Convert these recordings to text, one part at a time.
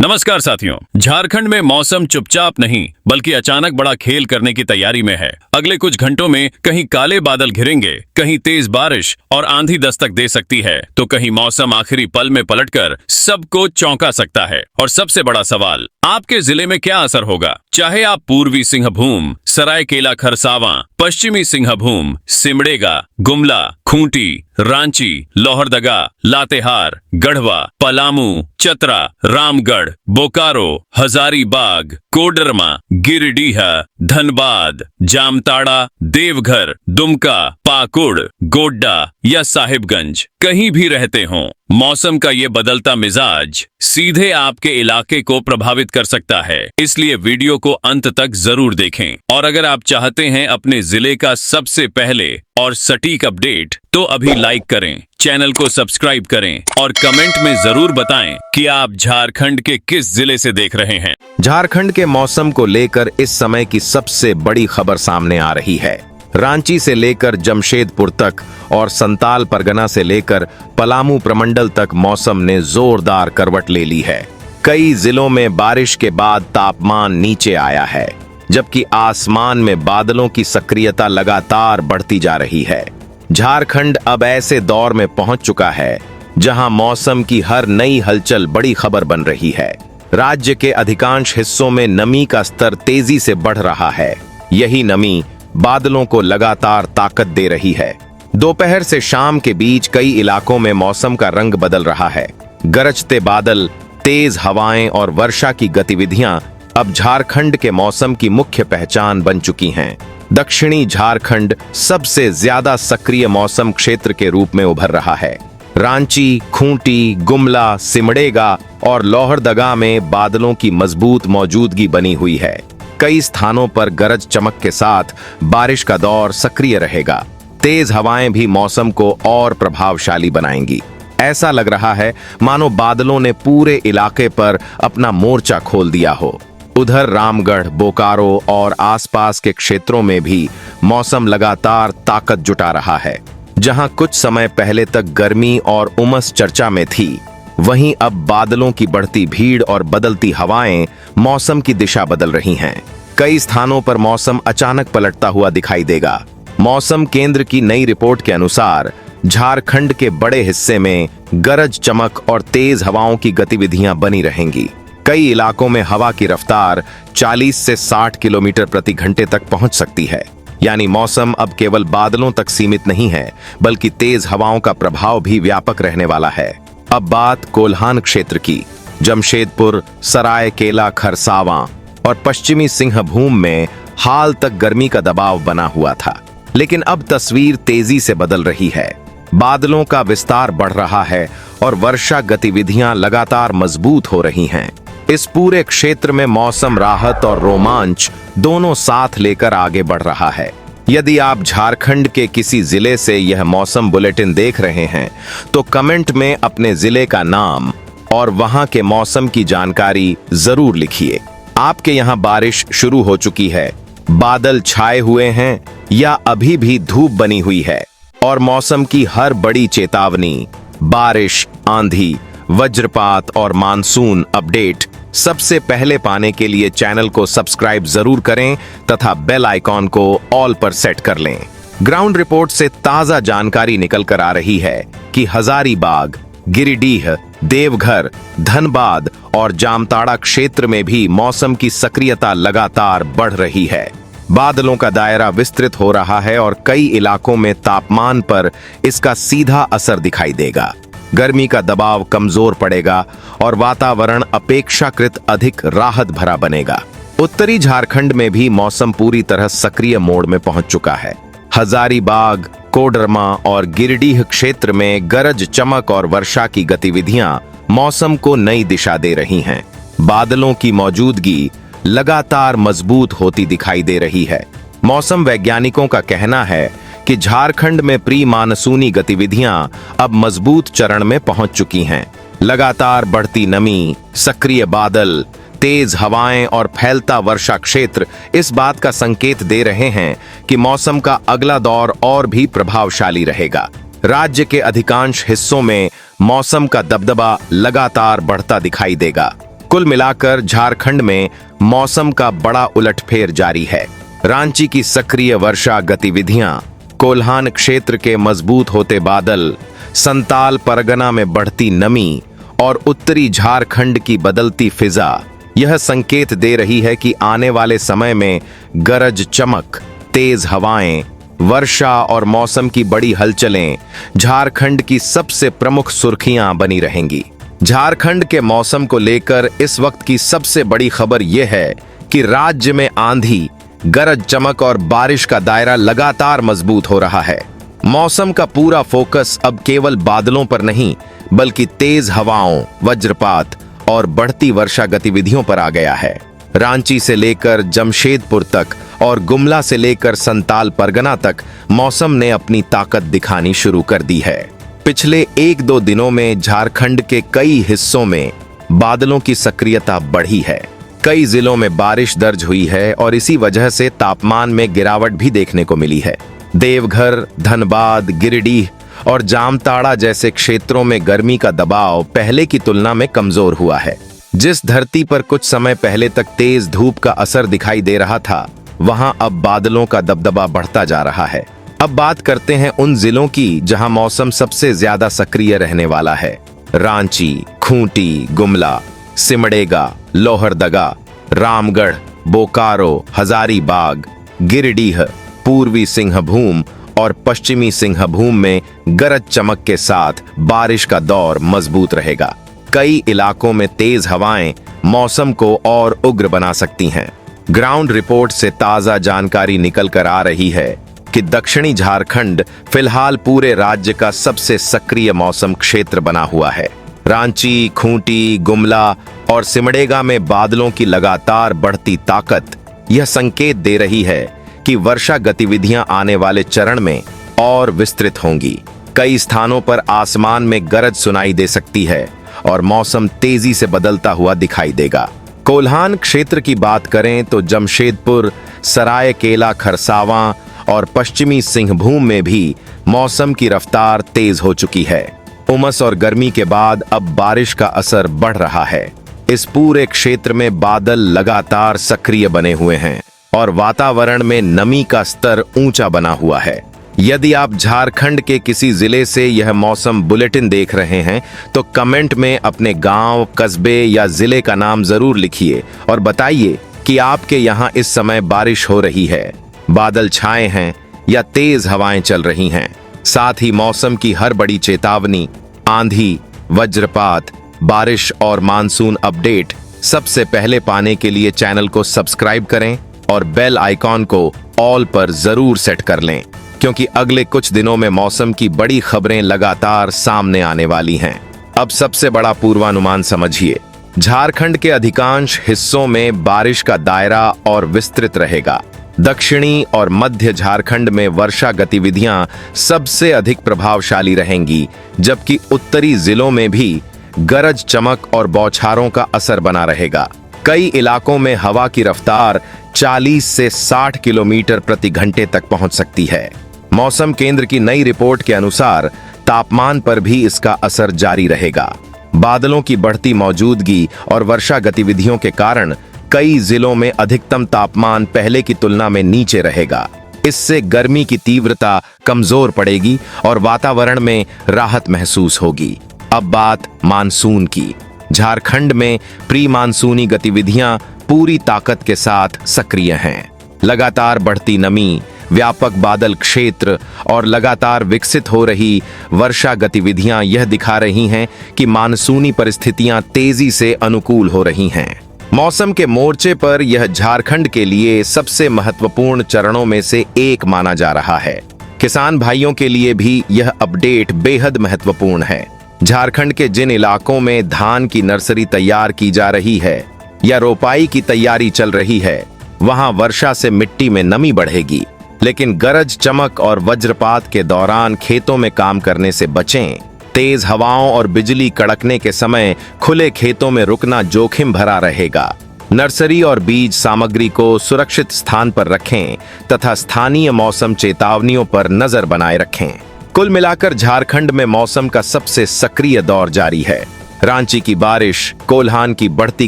नमस्कार साथियों। झारखंड में मौसम चुपचाप नहीं बल्कि अचानक बड़ा खेल करने की तैयारी में है। अगले कुछ घंटों में कहीं काले बादल घिरेंगे, कहीं तेज बारिश और आंधी दस्तक दे सकती है, तो कहीं मौसम आखिरी पल में पलटकर सबको चौंका सकता है। और सबसे बड़ा सवाल, आपके जिले में क्या असर होगा? चाहे आप पूर्वी सिंहभूम, सरायकेला खरसावां, पश्चिमी सिंहभूम, सिमडेगा, गुमला, खूंटी, रांची, लोहरदगा, लातेहार, गढ़वा, पलामू, चतरा, रामगढ़, बोकारो, हजारीबाग, कोडरमा, गिरिडीह, धनबाद, जामताड़ा, देवघर, दुमका, पाकुड़, गोड्डा या साहिबगंज कहीं भी रहते हों, मौसम का ये बदलता मिजाज सीधे आपके इलाके को प्रभावित कर सकता है। इसलिए वीडियो को अंत तक जरूर देखें। और अगर आप चाहते हैं अपने जिले का सबसे पहले और सटीक अपडेट, तो अभी लाइक करें, चैनल को सब्सक्राइब करें और कमेंट में जरूर बताएं कि आप झारखंड के किस जिले से देख रहे हैं। झारखंड के मौसम को लेकर इस समय की सबसे बड़ी खबर सामने आ रही है। रांची से लेकर जमशेदपुर तक और संताल परगना से लेकर पलामू प्रमंडल तक मौसम ने जोरदार करवट ले ली है। कई जिलों में बारिश के बाद तापमान नीचे आया है, जबकि आसमान में बादलों की सक्रियता लगातार बढ़ती जा रही है। झारखंड अब ऐसे दौर में पहुंच चुका है जहां मौसम की हर नई हलचल बड़ी खबर बन रही है। राज्य के अधिकांश हिस्सों में नमी का स्तर तेजी से बढ़ रहा है। यही नमी बादलों को लगातार ताकत दे रही है। दोपहर से शाम के बीच कई इलाकों में मौसम का रंग बदल रहा है। गरजते बादल, तेज हवाएं और वर्षा की गतिविधियां अब झारखंड के मौसम की मुख्य पहचान बन चुकी हैं। दक्षिणी झारखंड सबसे ज्यादा सक्रिय मौसम क्षेत्र के रूप में उभर रहा है। रांची, खूंटी, गुमला, सिमडेगा और लोहरदगा में बादलों की मजबूत मौजूदगी बनी हुई है। कई स्थानों पर गरज चमक के साथ बारिश का दौर सक्रिय रहेगा। तेज हवाएं भी मौसम को और प्रभावशाली बनाएंगी। ऐसा लग रहा है मानो बादलों ने पूरे इलाके पर अपना मोर्चा खोल दिया हो। उधर रामगढ़, बोकारो और आसपास के क्षेत्रों में भी मौसम लगातार ताकत जुटा रहा है। जहां कुछ समय पहले तक गर्मी और उमस चर्चा में थी, वहीं अब बादलों की बढ़ती भीड़ और बदलती हवाएं मौसम की दिशा बदल रही हैं। कई स्थानों पर मौसम अचानक पलटता हुआ दिखाई देगा। मौसम केंद्र की नई रिपोर्ट के अनुसार झारखंड के बड़े हिस्से में गरज चमक और तेज हवाओं की गतिविधियां बनी रहेंगी। कई इलाकों में हवा की रफ्तार 40 से 60 किलोमीटर प्रति घंटे तक पहुंच सकती है। यानी मौसम अब केवल बादलों तक सीमित नहीं है, बल्कि तेज हवाओं का प्रभाव भी व्यापक रहने वाला है। अब बात कोल्हान क्षेत्र की। जमशेदपुर, सरायकेला खरसावां और पश्चिमी सिंहभूम में हाल तक गर्मी का दबाव बना हुआ था, लेकिन अब तस्वीर तेजी से बदल रही है। बादलों का विस्तार बढ़ रहा है और वर्षा गतिविधियां लगातार मजबूत हो रही हैं। इस पूरे क्षेत्र में मौसम राहत और रोमांच दोनों साथ लेकर आगे बढ़ रहा है। यदि आप झारखंड के किसी जिले से यह मौसम बुलेटिन देख रहे हैं, तो कमेंट में अपने जिले का नाम और वहां के मौसम की जानकारी जरूर लिखिए। आपके यहां बारिश शुरू हो चुकी है, बादल छाए हुए हैं या अभी भी धूप बनी हुई है? और मौसम की हर बड़ी चेतावनी, बारिश, आंधी, वज्रपात और मानसून अपडेट सबसे पहले पाने के लिए चैनल को सब्सक्राइब जरूर करें तथा बेल आइकॉन को ऑल पर सेट कर लें। ग्राउंड रिपोर्ट से ताजा जानकारी निकल कर आ रही है कि हजारीबाग, गिरिडीह, देवघर, धनबाद और जामताड़ा क्षेत्र में भी मौसम की सक्रियता लगातार बढ़ रही है। बादलों का दायरा विस्तृत हो रहा है और कई इलाकों में तापमान पर इसका सीधा असर दिखाई देगा। गर्मी का दबाव कमजोर पड़ेगा और वातावरण अपेक्षाकृत अधिक राहत भरा बनेगा। उत्तरी झारखंड में भी मौसम पूरी तरह सक्रिय मोड में पहुंच चुका है। हजारीबाग, कोडरमा और गिरिडीह क्षेत्र में गरज चमक और वर्षा की गतिविधियां मौसम को नई दिशा दे रही हैं। बादलों की मौजूदगी लगातार मजबूत होती दिखाई दे रही है। मौसम वैज्ञानिकों का कहना है कि झारखंड में प्री मानसूनी गतिविधियां अब मजबूत चरण में पहुंच चुकी हैं। लगातार बढ़ती नमी, सक्रिय बादल, तेज हवाएं और फैलता वर्षा क्षेत्र इस बात का संकेत दे रहे हैं कि मौसम का अगला दौर और भी प्रभावशाली रहेगा। राज्य के अधिकांश हिस्सों में मौसम का दबदबा लगातार बढ़ता दिखाई देगा। कुल मिलाकर झारखंड में मौसम का बड़ा उलटफेर जारी है। रांची की सक्रिय वर्षा गतिविधियां, कोल्हान क्षेत्र के मजबूत होते बादल, संताल परगना में बढ़ती नमी और उत्तरी झारखंड की बदलती फिजा यह संकेत दे रही है कि आने वाले समय में गरज चमक, तेज हवाएं, वर्षा और मौसम की बड़ी हलचलें झारखंड की सबसे प्रमुख सुर्खियां बनी रहेंगी। झारखंड के मौसम को लेकर इस वक्त की सबसे बड़ी खबर यह है कि राज्य में आंधी, गरज चमक और बारिश का दायरा लगातार मजबूत हो रहा है। मौसम का पूरा फोकस अब केवल बादलों पर नहीं बल्कि तेज हवाओं, वज्रपात और बढ़ती वर्षा गतिविधियों पर आ गया है। रांची से लेकर जमशेदपुर तक और गुमला से लेकर संताल परगना तक मौसम ने अपनी ताकत दिखानी शुरू कर दी है। पिछले 1-2 दिनों में झारखंड के कई हिस्सों में बादलों की सक्रियता बढ़ी है। कई जिलों में बारिश दर्ज हुई है और इसी वजह से तापमान में गिरावट भी देखने को मिली है। देवघर, धनबाद, गिरिडीह और जामताड़ा जैसे क्षेत्रों में गर्मी का दबाव पहले की तुलना में कमजोर हुआ है। जिस धरती पर कुछ समय पहले तक तेज धूप का असर दिखाई दे रहा था, वहां अब बादलों का दबदबा बढ़ता जा रहा है। अब बात करते हैं उन जिलों की जहां मौसम सबसे ज्यादा सक्रिय रहने वाला है। रांची, खूंटी, गुमला, सिमडेगा, लोहरदगा, रामगढ़, बोकारो, हजारीबाग, गिरिडीह, पूर्वी सिंहभूम और पश्चिमी सिंहभूम में गरज चमक के साथ बारिश का दौर मजबूत रहेगा। कई इलाकों में तेज हवाएं मौसम को और उग्र बना सकती हैं। ग्राउंड रिपोर्ट से ताजा जानकारी निकल कर आ रही है कि दक्षिणी झारखंड फिलहाल पूरे राज्य का सबसे सक्रिय मौसम क्षेत्र बना हुआ है। रांची, खूंटी, गुमला और सिमडेगा में बादलों की लगातार बढ़ती ताकत यह संकेत दे रही है कि वर्षा गतिविधियां आने वाले चरण में और विस्तृत होंगी। कई स्थानों पर आसमान में गरज सुनाई दे सकती है और मौसम तेजी से बदलता हुआ दिखाई देगा। कोल्हान क्षेत्र की बात करें तो जमशेदपुर, सरायकेला खरसावां और पश्चिमी सिंहभूम में भी मौसम की रफ्तार तेज हो चुकी है। उमस और गर्मी के बाद अब बारिश का असर बढ़ रहा है। इस पूरे क्षेत्र में बादल लगातार सक्रिय बने हुए हैं और वातावरण में नमी का स्तर ऊंचा बना हुआ है। यदि आप झारखंड के किसी जिले से यह मौसम बुलेटिन देख रहे हैं तो कमेंट में अपने गांव, कस्बे या जिले का नाम जरूर लिखिए और बताइए कि आपके यहां इस समय बारिश हो रही है, बादल छाए हैं या तेज हवाएं चल रही हैं। साथ ही मौसम की हर बड़ी चेतावनी, आंधी, वज्रपात, बारिश और मानसून अपडेट सबसे पहले पाने के लिए चैनल को सब्सक्राइब करें और बेल आइकॉन को ऑल पर जरूर सेट कर लें, क्योंकि अगले कुछ दिनों में मौसम की बड़ी खबरें लगातार सामने आने वाली हैं। अब सबसे बड़ा पूर्वानुमान समझिए। झारखंड के अधिकांश हिस्सों में बारिश का दायरा और विस्तृत रहेगा। दक्षिणी और मध्य झारखंड में वर्षा गतिविधियां सबसे अधिक प्रभावशाली रहेंगी, जबकि उत्तरी जिलों में भी गरज चमक और बौछारों का असर बना रहेगा। कई इलाकों में हवा की रफ्तार 40 से 60 किलोमीटर प्रति घंटे तक पहुंच सकती है। मौसम केंद्र की नई रिपोर्ट के अनुसार तापमान पर भी इसका असर जारी रहेगा। बादलों की बढ़ती मौजूदगी और वर्षा गतिविधियों के कारण कई जिलों में अधिकतम तापमान पहले की तुलना में नीचे रहेगा। इससे गर्मी की तीव्रता कमजोर पड़ेगी और वातावरण में राहत महसूस होगी। अब बात मानसून की। झारखंड में प्री मानसूनी गतिविधियां पूरी ताकत के साथ सक्रिय हैं। लगातार बढ़ती नमी, व्यापक बादल क्षेत्र और लगातार विकसित हो रही वर्षा गतिविधियां यह दिखा रही हैं कि मानसूनी परिस्थितियां तेजी से अनुकूल हो रही हैं। मौसम के मोर्चे पर यह झारखंड के लिए सबसे महत्वपूर्ण चरणों में से एक माना जा रहा है। किसान भाइयों के लिए भी यह अपडेट बेहद महत्वपूर्ण है। झारखंड के जिन इलाकों में धान की नर्सरी तैयार की जा रही है या रोपाई की तैयारी चल रही है, वहां वर्षा से मिट्टी में नमी बढ़ेगी, लेकिन गरज चमक और वज्रपात के दौरान खेतों में काम करने से बचें। तेज हवाओं और बिजली कड़कने के समय खुले खेतों में रुकना जोखिम भरा रहेगा। नर्सरी और बीज सामग्री को सुरक्षित स्थान पर रखें तथा स्थानीय मौसम चेतावनियों पर नजर बनाए रखें। कुल मिलाकर झारखंड में मौसम का सबसे सक्रिय दौर जारी है। रांची की बारिश, कोल्हान की बढ़ती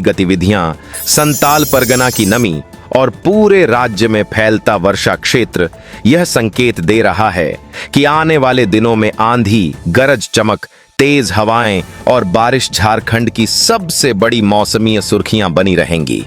गतिविधियां, संताल परगना की नमी और पूरे राज्य में फैलता वर्षा क्षेत्र यह संकेत दे रहा है कि आने वाले दिनों में आंधी, गरज चमक, तेज हवाएं और बारिश झारखंड की सबसे बड़ी मौसमी सुर्खियां बनी रहेंगी।